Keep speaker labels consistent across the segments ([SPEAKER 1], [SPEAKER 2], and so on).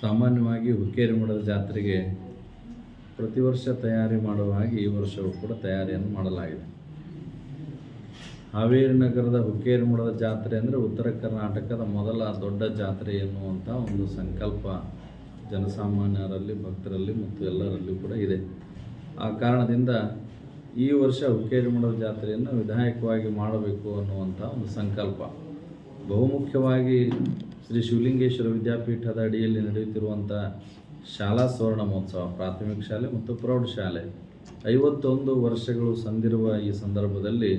[SPEAKER 1] ಸಾಮಾನ್ಯವಾಗಿ ಹುಕ್ಕೇರಿ ಮಠದ ಜಾತ್ರೆಗೆ ಪ್ರತಿ ವರ್ಷ ತಯಾರಿ ಮಾಡುವ ಹಾಗೆ ಈ ವರ್ಷವೂ ಕೂಡ ತಯಾರಿಯನ್ನು ಮಾಡಲಾಗಿದೆ. ಹಾವೇರಿ ನಗರದ ಹುಕ್ಕೇರಿ ಮಠದ ಜಾತ್ರೆ ಅಂದರೆ ಉತ್ತರ ಕರ್ನಾಟಕದ ಮೊದಲ ದೊಡ್ಡ ಜಾತ್ರೆ ಎನ್ನುವಂಥ ಒಂದು ಸಂಕಲ್ಪ ಜನಸಾಮಾನ್ಯರಲ್ಲಿ, ಭಕ್ತರಲ್ಲಿ ಮತ್ತು ಎಲ್ಲರಲ್ಲಿ ಕೂಡ ಇದೆ. ಆ ಕಾರಣದಿಂದ ಈ ವರ್ಷ ಹುಕ್ಕೇರಿ ಮಠದ ಜಾತ್ರೆಯನ್ನು ವಿಧಾಯಕವಾಗಿ ಮಾಡಬೇಕು ಅನ್ನುವಂಥ ಒಂದು ಸಂಕಲ್ಪ. ಬಹುಮುಖ್ಯವಾಗಿ ಶ್ರೀ ಶಿವಲಿಂಗೇಶ್ವರ ವಿದ್ಯಾಪೀಠದ ಅಡಿಯಲ್ಲಿ ನಡೆಯುತ್ತಿರುವಂಥ ಶಾಲಾ ಸುವರ್ಣ ಮಹೋತ್ಸವ, ಪ್ರಾಥಮಿಕ ಶಾಲೆ ಮತ್ತು ಪ್ರೌಢಶಾಲೆ 51 ವರ್ಷಗಳು ಸಂದಿರುವ ಈ ಸಂದರ್ಭದಲ್ಲಿ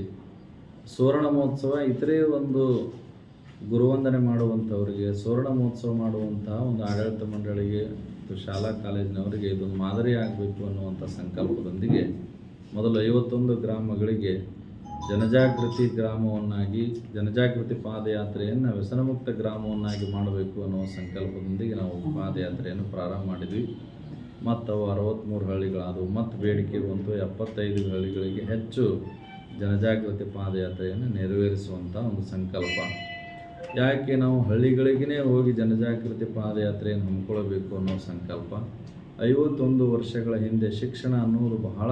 [SPEAKER 1] ಸುವರ್ಣ ಮಹೋತ್ಸವ ಇತರೆ ಒಂದು ಗುರುವಂದನೆ ಮಾಡುವಂಥವರಿಗೆ, ಸುವರ್ಣ ಮಹೋತ್ಸವ ಮಾಡುವಂತಹ ಒಂದು ಆಡಳಿತ ಮಂಡಳಿಗೆ ಮತ್ತು ಶಾಲಾ ಕಾಲೇಜಿನವರಿಗೆ ಇದೊಂದು ಮಾದರಿ ಆಗಬೇಕು ಅನ್ನುವಂಥ ಸಂಕಲ್ಪದೊಂದಿಗೆ ಮೊದಲು 51 ಗ್ರಾಮಗಳಿಗೆ ಜನಜಾಗೃತಿ ಗ್ರಾಮವನ್ನಾಗಿ, ಜನಜಾಗೃತಿ ಪಾದಯಾತ್ರೆಯನ್ನು ವ್ಯಸನಮುಕ್ತ ಗ್ರಾಮವನ್ನಾಗಿ ಮಾಡಬೇಕು ಅನ್ನುವ ಸಂಕಲ್ಪದೊಂದಿಗೆ ನಾವು ಪಾದಯಾತ್ರೆಯನ್ನು ಪ್ರಾರಂಭ ಮಾಡಿದ್ವಿ. ಮತ್ತು ಅವು 63 ಹಳ್ಳಿಗಳಾದವು. ಮತ್ತು ಬೇಡಿಕೆ ಬಂತು 75 ಹಳ್ಳಿಗಳಿಗೆ ಹೆಚ್ಚು ಜನಜಾಗೃತಿ ಪಾದಯಾತ್ರೆಯನ್ನು ನೆರವೇರಿಸುವಂಥ ಒಂದು ಸಂಕಲ್ಪ. ಯಾಕೆ ನಾವು ಹಳ್ಳಿಗಳಿಗೇ ಹೋಗಿ ಜನಜಾಗೃತಿ ಪಾದಯಾತ್ರೆಯನ್ನು ಹಮ್ಮಿಕೊಳ್ಳಬೇಕು ಅನ್ನೋ ಸಂಕಲ್ಪ. 51 ವರ್ಷಗಳ ಹಿಂದೆ ಶಿಕ್ಷಣ ಅನ್ನೋದು ಬಹಳ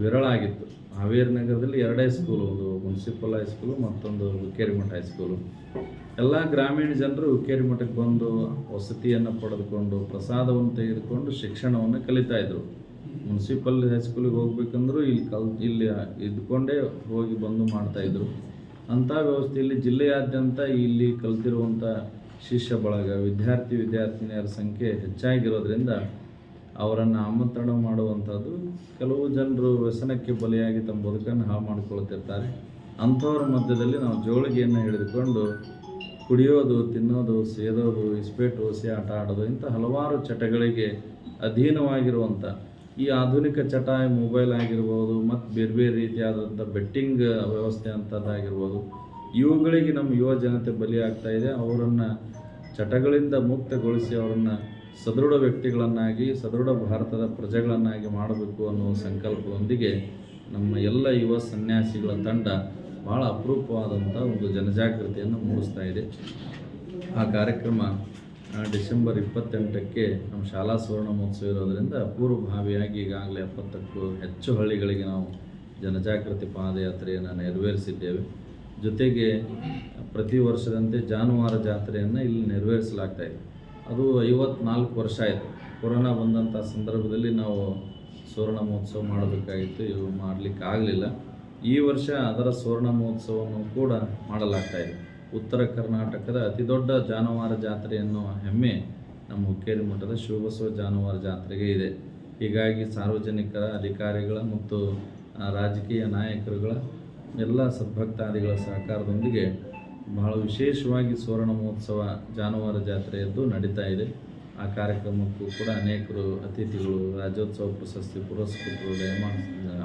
[SPEAKER 1] ವಿರಳ ಆಗಿತ್ತು. ಹಾವೇರಿ ನಗರದಲ್ಲಿ 2 ಹೈಸ್ಕೂಲು, ಒಂದು ಮುನ್ಸಿಪಲ್ ಹೈಸ್ಕೂಲು, ಮತ್ತೊಂದು ಹುಕ್ಕೇರಿ ಮಠ ಹೈಸ್ಕೂಲು. ಎಲ್ಲ ಗ್ರಾಮೀಣ ಜನರು ಹುಕ್ಕೇರಿ ಮಠಕ್ಕೆ ಬಂದು ವಸತಿಯನ್ನು ಪಡೆದುಕೊಂಡು ಪ್ರಸಾದವನ್ನು ತೆಗೆದುಕೊಂಡು ಶಿಕ್ಷಣವನ್ನು ಕಲಿತಾಯಿದ್ರು. ಮುನ್ಸಿಪಲ್ ಹೈಸ್ಕೂಲಿಗೆ ಹೋಗ್ಬೇಕಂದ್ರೂ ಇಲ್ಲಿ ಇದ್ಕೊಂಡೇ ಹೋಗಿ ಬಂದು ಮಾಡ್ತಾಯಿದ್ರು. ಅಂಥ ವ್ಯವಸ್ಥೆಯಲ್ಲಿ ಜಿಲ್ಲೆಯಾದ್ಯಂತ ಇಲ್ಲಿ ಕಲಿತಿರುವಂಥ ಶಿಷ್ಯ ಬಳಗ, ವಿದ್ಯಾರ್ಥಿನಿಯರ ಸಂಖ್ಯೆ ಹೆಚ್ಚಾಗಿರೋದ್ರಿಂದ ಅವರನ್ನು ಆಮಂತ್ರಣ ಮಾಡುವಂಥದ್ದು, ಕೆಲವು ಜನರು ವ್ಯಸನಕ್ಕೆ ಬಲಿಯಾಗಿ ತಮ್ಮ ಬದುಕನ್ನು ಹಾಳು ಮಾಡಿಕೊಳ್ತಿರ್ತಾರೆ. ಅಂಥವ್ರ ಮಧ್ಯದಲ್ಲಿ ನಾವು ಜೋಳಿಗೆಯನ್ನು ಹಿಡಿದುಕೊಂಡು ಕುಡಿಯೋದು, ತಿನ್ನೋದು, ಸೇದೋದು, ಇಸ್ಪೇಟ್ ಓಸಿ ಆಟ ಆಡೋದು, ಇಂಥ ಹಲವಾರು ಚಟಗಳಿಗೆ ಅಧೀನವಾಗಿರುವಂಥ ಈ ಆಧುನಿಕ ಚಟ, ಮೊಬೈಲ್ ಆಗಿರ್ಬೋದು, ಮತ್ತು ಬೇರೆ ಬೇರೆ ರೀತಿಯಾದಂಥ ಬೆಟ್ಟಿಂಗ್ ವ್ಯವಸ್ಥೆ ಅಂಥದ್ದಾಗಿರ್ಬೋದು, ಇವುಗಳಿಗೆ ನಮ್ಮ ಯುವ ಜನತೆ ಬಲಿಯಾಗ್ತಾ ಇದೆ. ಅವರನ್ನು ಚಟಗಳಿಂದ ಮುಕ್ತಗೊಳಿಸಿ ಅವರನ್ನು ಸದೃಢ ವ್ಯಕ್ತಿಗಳನ್ನಾಗಿ, ಸದೃಢ ಭಾರತದ ಪ್ರಜೆಗಳನ್ನಾಗಿ ಮಾಡಬೇಕು ಅನ್ನೋ ಸಂಕಲ್ಪದೊಂದಿಗೆ ನಮ್ಮ ಎಲ್ಲ ಯುವ ಸನ್ಯಾಸಿಗಳ ತಂಡ ಭಾಳ ಅಪರೂಪವಾದಂಥ ಒಂದು ಜನಜಾಗೃತಿಯನ್ನು ಮೂಡಿಸ್ತಾ ಇದೆ. ಆ ಕಾರ್ಯಕ್ರಮ ಡಿಸೆಂಬರ್ 28ಕ್ಕೆ ನಮ್ಮ ಶಾಲಾ ಸುವರ್ಣ ಮಹೋತ್ಸವ ಇರೋದರಿಂದ ಪೂರ್ವಭಾವಿಯಾಗಿ ಈಗಾಗಲೇ 70ಕ್ಕೂ ಹೆಚ್ಚು ಹಳ್ಳಿಗಳಿಗೆ ನಾವು ಜನಜಾಗೃತಿ ಪಾದಯಾತ್ರೆಯನ್ನು ನೆರವೇರಿಸಿದ್ದೇವೆ. ಜೊತೆಗೆ ಪ್ರತಿ ವರ್ಷದಂತೆ ಜಾನುವಾರು ಜಾತ್ರೆಯನ್ನು ಇಲ್ಲಿ ನೆರವೇರಿಸಲಾಗ್ತಾಯಿದೆ. ಅದು 54 ವರ್ಷ ಆಯಿತು. ಕೊರೋನಾ ಬಂದಂಥ ಸಂದರ್ಭದಲ್ಲಿ ನಾವು ಸುವರ್ಣ ಮಹೋತ್ಸವ ಮಾಡಬೇಕಾಗಿತ್ತು, ಇವು ಮಾಡಲಿಕ್ಕೆ ಆಗಲಿಲ್ಲ. ಈ ವರ್ಷ ಅದರ ಸುವರ್ಣ ಮಹೋತ್ಸವವನ್ನು ಕೂಡ ಮಾಡಲಾಗ್ತಾಯಿದೆ. ಉತ್ತರ ಕರ್ನಾಟಕದ ಅತಿ ದೊಡ್ಡ ಜಾನುವಾರು ಜಾತ್ರೆ ಎನ್ನುವ ಹೆಮ್ಮೆ ನಮ್ಮ ಹುಕ್ಕೇರಿ ಮಠದ ಶಿವಬಸವ ಜಾನುವಾರು ಜಾತ್ರೆಗೆ ಇದೆ. ಹೀಗಾಗಿ ಸಾರ್ವಜನಿಕರ, ಅಧಿಕಾರಿಗಳ ಮತ್ತು ರಾಜಕೀಯ ನಾಯಕರುಗಳ ಎಲ್ಲ ಸದ್ಭಕ್ತಾದಿಗಳ ಸಹಕಾರದೊಂದಿಗೆ ಬಹಳ ವಿಶೇಷವಾಗಿ ಸುವರ್ಣ ಮಹೋತ್ಸವ ಜಾನುವಾರು ಜಾತ್ರೆಯದ್ದು ನಡೀತಾ ಇದೆ. ಆ ಕಾರ್ಯಕ್ರಮಕ್ಕೂ ಕೂಡ ಅನೇಕರು ಅತಿಥಿಗಳು, ರಾಜ್ಯೋತ್ಸವ ಪ್ರಶಸ್ತಿ ಪುರಸ್ಕೃತರು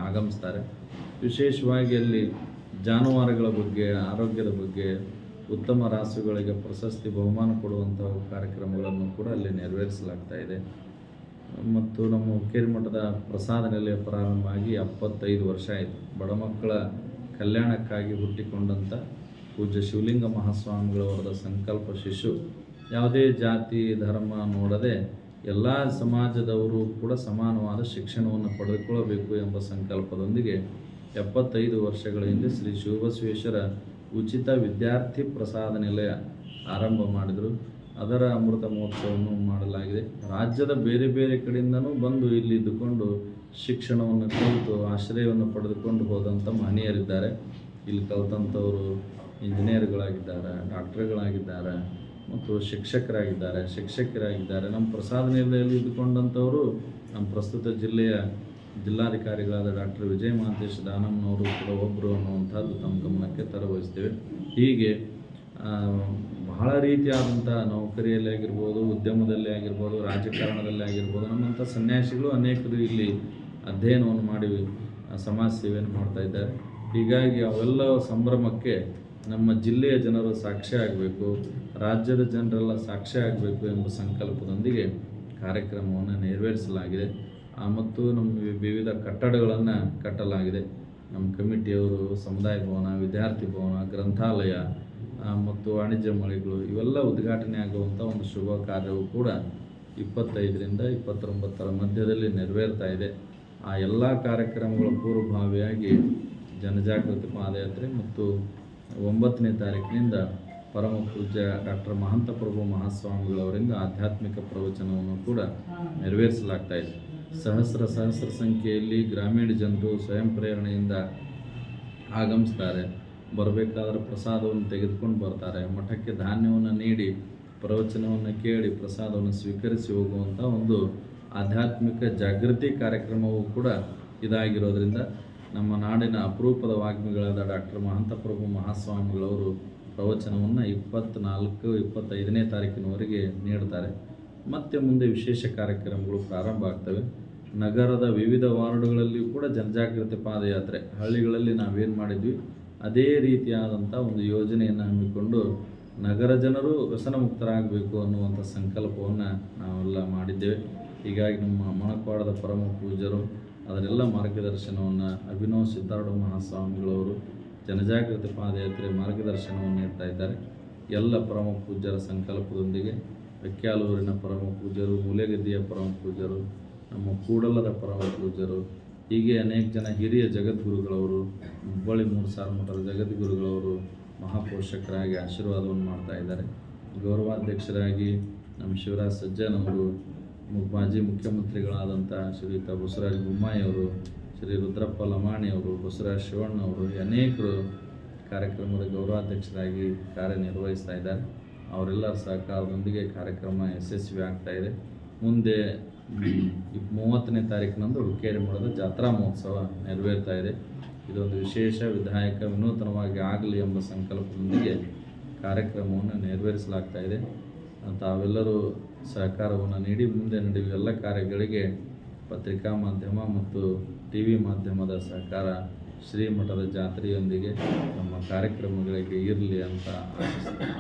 [SPEAKER 1] ಆಗಮಿಸ್ತಾರೆ. ವಿಶೇಷವಾಗಿ ಅಲ್ಲಿ ಜಾನುವಾರುಗಳ ಬಗ್ಗೆ, ಆರೋಗ್ಯದ ಬಗ್ಗೆ, ಉತ್ತಮ ರಾಸುಗಳಿಗೆ ಪ್ರಶಸ್ತಿ ಬಹುಮಾನ ಕೊಡುವಂಥ ಕಾರ್ಯಕ್ರಮಗಳನ್ನು ಕೂಡ ಅಲ್ಲಿ ನೆರವೇರಿಸಲಾಗ್ತಾ ಇದೆ. ಮತ್ತು ನಮ್ಮ ಹುಕ್ಕೇರಿ ಮಠದ ಪ್ರಸಾದ ನಿಲಯ ಪ್ರಾರಂಭ ಆಗಿ 75 ವರ್ಷ ಆಯಿತು. ಬಡ ಮಕ್ಕಳ ಕಲ್ಯಾಣಕ್ಕಾಗಿ ಹುಟ್ಟಿಕೊಂಡಂಥ ಪೂಜ್ಯ ಶಿವಲಿಂಗ ಮಹಾಸ್ವಾಮಿಗಳವರದ ಸಂಕಲ್ಪ ಶಿಶು. ಯಾವುದೇ ಜಾತಿ ಧರ್ಮ ನೋಡದೆ ಎಲ್ಲ ಸಮಾಜದವರು ಕೂಡ ಸಮಾನವಾದ ಶಿಕ್ಷಣವನ್ನು ಪಡೆದುಕೊಳ್ಳಬೇಕು ಎಂಬ ಸಂಕಲ್ಪದೊಂದಿಗೆ 75 ವರ್ಷಗಳ ಹಿಂದೆ ಶ್ರೀ ಶಿವಬಸವೇಶ್ವರ ಉಚಿತ ವಿದ್ಯಾರ್ಥಿ ಪ್ರಸಾದ ನಿಲಯ ಆರಂಭ ಮಾಡಿದರು. ಅದರ ಅಮೃತ ಮಹೋತ್ಸವವನ್ನು ಮಾಡಲಾಗಿದೆ. ರಾಜ್ಯದ ಬೇರೆ ಬೇರೆ ಕಡೆಯಿಂದನೂ ಬಂದು ಇಲ್ಲಿ ಇದ್ದುಕೊಂಡು ಶಿಕ್ಷಣವನ್ನು ಕಲಿತು ಆಶ್ರಯವನ್ನು ಪಡೆದುಕೊಂಡು ಹೋದಂಥ ಮಹನೀಯರಿದ್ದಾರೆ. ಇಲ್ಲಿ ಕಲಿತಂಥವರು ಇಂಜಿನಿಯರ್ಗಳಾಗಿದ್ದಾರೆ, ಡಾಕ್ಟರ್ಗಳಾಗಿದ್ದಾರೆ ಮತ್ತು ಶಿಕ್ಷಕರಾಗಿದ್ದಾರೆ. ನಮ್ಮ ಪ್ರಸಾದ ನಿಲಯದಲ್ಲಿ ಇದ್ದುಕೊಂಡಂಥವರು ನಮ್ಮ ಪ್ರಸ್ತುತ ಜಿಲ್ಲೆಯ ಜಿಲ್ಲಾಧಿಕಾರಿಗಳಾದ ಡಾಕ್ಟರ್ ವಿಜಯ ಮಹಾಂತೇಶ ದಾನಮ್ಮನವರು ಕೂಡ ಒಬ್ಬರು ಅನ್ನುವಂಥದ್ದು ತಮ್ಮ ಗಮನಕ್ಕೆ ತರವಹಿಸ್ತೇವೆ. ಹೀಗೆ ಬಹಳ ರೀತಿಯಾದಂಥ ನೌಕರಿಯಲ್ಲಿ ಆಗಿರ್ಬೋದು, ಉದ್ಯಮದಲ್ಲಿ ಆಗಿರ್ಬೋದು, ರಾಜಕಾರಣದಲ್ಲಿ ಆಗಿರ್ಬೋದು, ನಮ್ಮಂಥ ಸನ್ಯಾಸಿಗಳು ಅನೇಕರು ಇಲ್ಲಿ ಅಧ್ಯಯನವನ್ನು ಮಾಡಿ ಸಮಾಜ ಸೇವೆಯನ್ನು ಮಾಡ್ತಾ ಇದ್ದಾರೆ. ಹೀಗಾಗಿ ಅವೆಲ್ಲ ಸಂಭ್ರಮಕ್ಕೆ ನಮ್ಮ ಜಿಲ್ಲೆಯ ಜನರು ಸಾಕ್ಷಿ ಆಗಬೇಕು, ರಾಜ್ಯದ ಜನರೆಲ್ಲ ಸಾಕ್ಷಿ ಆಗಬೇಕು ಎಂಬ ಸಂಕಲ್ಪದೊಂದಿಗೆ ಕಾರ್ಯಕ್ರಮವನ್ನು ನೆರವೇರಿಸಲಾಗಿದೆ. ಮತ್ತು ನಮ್ಮ ವಿವಿಧ ಕಟ್ಟಡಗಳನ್ನು ಕಟ್ಟಲಾಗಿದೆ. ನಮ್ಮ ಕಮಿಟಿಯವರು ಸಮುದಾಯ ಭವನ, ವಿದ್ಯಾರ್ಥಿ ಭವನ, ಗ್ರಂಥಾಲಯ, ಮತ್ತು ವಾಣಿಜ್ಯ ಮಳಿಗೆಗಳು ಇವೆಲ್ಲ ಉದ್ಘಾಟನೆ ಆಗುವಂಥ ಒಂದು ಶುಭ ಕಾರ್ಯವು ಕೂಡ 25ರಿಂದ 29ರ ಮಧ್ಯದಲ್ಲಿ ನೆರವೇರ್ತಾ ಇದೆ. ಆ ಎಲ್ಲ ಕಾರ್ಯಕ್ರಮಗಳ ಪೂರ್ವಭಾವಿಯಾಗಿ ಜನಜಾಗೃತಿ ಪಾದಯಾತ್ರೆ ಮತ್ತು 9ನೇ ತಾರೀಕಿನಿಂದ ಪರಮ ಪೂಜ್ಯ ಡಾಕ್ಟರ್ ಮಹಂತಪ್ರಭು ಮಹಾಸ್ವಾಮಿಗಳವರಿಂದ ಆಧ್ಯಾತ್ಮಿಕ ಪ್ರವಚನವನ್ನು ಕೂಡ ನೆರವೇರಿಸಲಾಗ್ತಾ ಇದೆ. ಸಹಸ್ರ ಸಂಖ್ಯೆಯಲ್ಲಿ ಗ್ರಾಮೀಣ ಜನರು ಸ್ವಯಂ ಪ್ರೇರಣೆಯಿಂದ ಆಗಮಿಸ್ತಾರೆ. ಬರಬೇಕಾದ್ರೆ ಪ್ರಸಾದವನ್ನು ತೆಗೆದುಕೊಂಡು ಬರ್ತಾರೆ. ಮಠಕ್ಕೆ ಧಾನ್ಯವನ್ನು ನೀಡಿ ಪ್ರವಚನವನ್ನು ಕೇಳಿ ಪ್ರಸಾದವನ್ನು ಸ್ವೀಕರಿಸಿ ಹೋಗುವಂಥ ಒಂದು ಆಧ್ಯಾತ್ಮಿಕ ಜಾಗೃತಿ ಕಾರ್ಯಕ್ರಮವೂ ಕೂಡ ಇದಾಗಿರೋದ್ರಿಂದ ನಮ್ಮ ನಾಡಿನ ಅಪರೂಪದ ವಾಗ್ಮಿಗಳಾದ ಡಾಕ್ಟರ್ ಮಹಂತಪ್ರಭು ಮಹಾಸ್ವಾಮಿಗಳವರು ಪ್ರವಚನವನ್ನು 24-25ನೇ ತಾರೀಕಿನವರೆಗೆ ನೀಡ್ತಾರೆ. ಮತ್ತೆ ಮುಂದೆ ವಿಶೇಷ ಕಾರ್ಯಕ್ರಮಗಳು ಪ್ರಾರಂಭ ಆಗ್ತವೆ. ನಗರದ ವಿವಿಧ ವಾರ್ಡ್ಗಳಲ್ಲಿಯೂ ಕೂಡ ಜನಜಾಗೃತಿ ಪಾದಯಾತ್ರೆ, ಹಳ್ಳಿಗಳಲ್ಲಿ ನಾವೇನು ಮಾಡಿದ್ವಿ ಅದೇ ರೀತಿಯಾದಂಥ ಒಂದು ಯೋಜನೆಯನ್ನು ಹಮ್ಮಿಕೊಂಡು ನಗರ ಜನರು ವ್ಯಸನ ಮುಕ್ತರಾಗಬೇಕು ಅನ್ನುವಂಥ ಸಂಕಲ್ಪವನ್ನು ನಾವೆಲ್ಲ ಮಾಡಿದ್ದೇವೆ. ಹೀಗಾಗಿ ನಮ್ಮ ಮಣಕ್ವಾಡದ ಪರಮ ಪೂಜ್ಯರು ಅದರೆಲ್ಲ ಮಾರ್ಗದರ್ಶನವನ್ನು ಅಭಿನವ್ ಸಿದ್ಧಾರೂಢ ಮಹಾಸ್ವಾಮಿಗಳವರು ಜನಜಾಗೃತಿ ಪಾದಯಾತ್ರೆ ಮಾರ್ಗದರ್ಶನವನ್ನು ನೀಡ್ತಾ ಇದ್ದಾರೆ. ಎಲ್ಲ ಪರಮ ಪೂಜ್ಯರ ಸಂಕಲ್ಪದೊಂದಿಗೆ ಬೆಕ್ಯಾಲೂರಿನ ಪರಮ ಪೂಜ್ಯರು, ಮೂಲೆಗದ್ದಿಯ ಪರಮ ಪೂಜ್ಯರು, ನಮ್ಮ ಕೂಡಲದ ಪರಮ ಪೂಜ್ಯರು, ಹೀಗೆ ಅನೇಕ ಜನ ಹಿರಿಯ ಜಗದ್ಗುರುಗಳವರು, ಹುಬ್ಬಳ್ಳಿ ಮೂಡಸಾರ ಮಠದ ಜಗದ್ಗುರುಗಳವರು ಮಹಾಪೋಷಕರಾಗಿ ಆಶೀರ್ವಾದವನ್ನು ಮಾಡ್ತಾ ಇದ್ದಾರೆ. ಗೌರವಾಧ್ಯಕ್ಷರಾಗಿ ನಮ್ಮ ಶಿವರಾಜ್ ಸಜ್ಜನ್ ಅವರು, ಮಾಜಿ ಮುಖ್ಯಮಂತ್ರಿಗಳಾದಂಥ ಶ್ರೀಯುತ ಬಸವರಾಜ ಬೊಮ್ಮಾಯಿಯವರು, ಶ್ರೀ ರುದ್ರಪ್ಪ ಲಮಾಣಿಯವರು, ಬಸವರಾಜ ಶಿವಣ್ಣವರು ಅನೇಕರು ಕಾರ್ಯಕ್ರಮದ ಗೌರವಾಧ್ಯಕ್ಷರಾಗಿ ಕಾರ್ಯನಿರ್ವಹಿಸ್ತಾ ಇದ್ದಾರೆ. ಅವರೆಲ್ಲರ ಸಹಕಾರದೊಂದಿಗೆ ಕಾರ್ಯಕ್ರಮ ಯಶಸ್ವಿ ಆಗ್ತಾ ಇದೆ. ಮುಂದೆ 30ನೇ ತಾರೀಕಿನಂದು ಹುಕ್ಕೇರಿ ಮಠದ ಜಾತ್ರಾ ಮಹೋತ್ಸವ ನೆರವೇರ್ತಾ ಇದೆ. ಇದೊಂದು ವಿಶೇಷ ವಿಧಾಯಕ ವಿನೂತನವಾಗಿ ಆಗಲಿ ಎಂಬ ಸಂಕಲ್ಪದೊಂದಿಗೆ ಕಾರ್ಯಕ್ರಮವನ್ನು ನೆರವೇರಿಸಲಾಗ್ತಾ ಇದೆ. ತಾವೆಲ್ಲರೂ ಸಹಕಾರವನ್ನು ನೀಡಿ ಮುಂದೆ ನಡೆಯುವ ಎಲ್ಲ ಕಾರ್ಯಗಳಿಗೆ ಪತ್ರಿಕಾ ಮಾಧ್ಯಮ ಮತ್ತು TV ಮಾಧ್ಯಮದ ಸಹಕಾರ ಶ್ರೀಮಠದ ಜಾತ್ರೆಯೊಂದಿಗೆ ನಮ್ಮ ಕಾರ್ಯಕ್ರಮಗಳಿಗೆ ಇರಲಿ ಅಂತ ಆಶಿಸ್ತೀನಿ.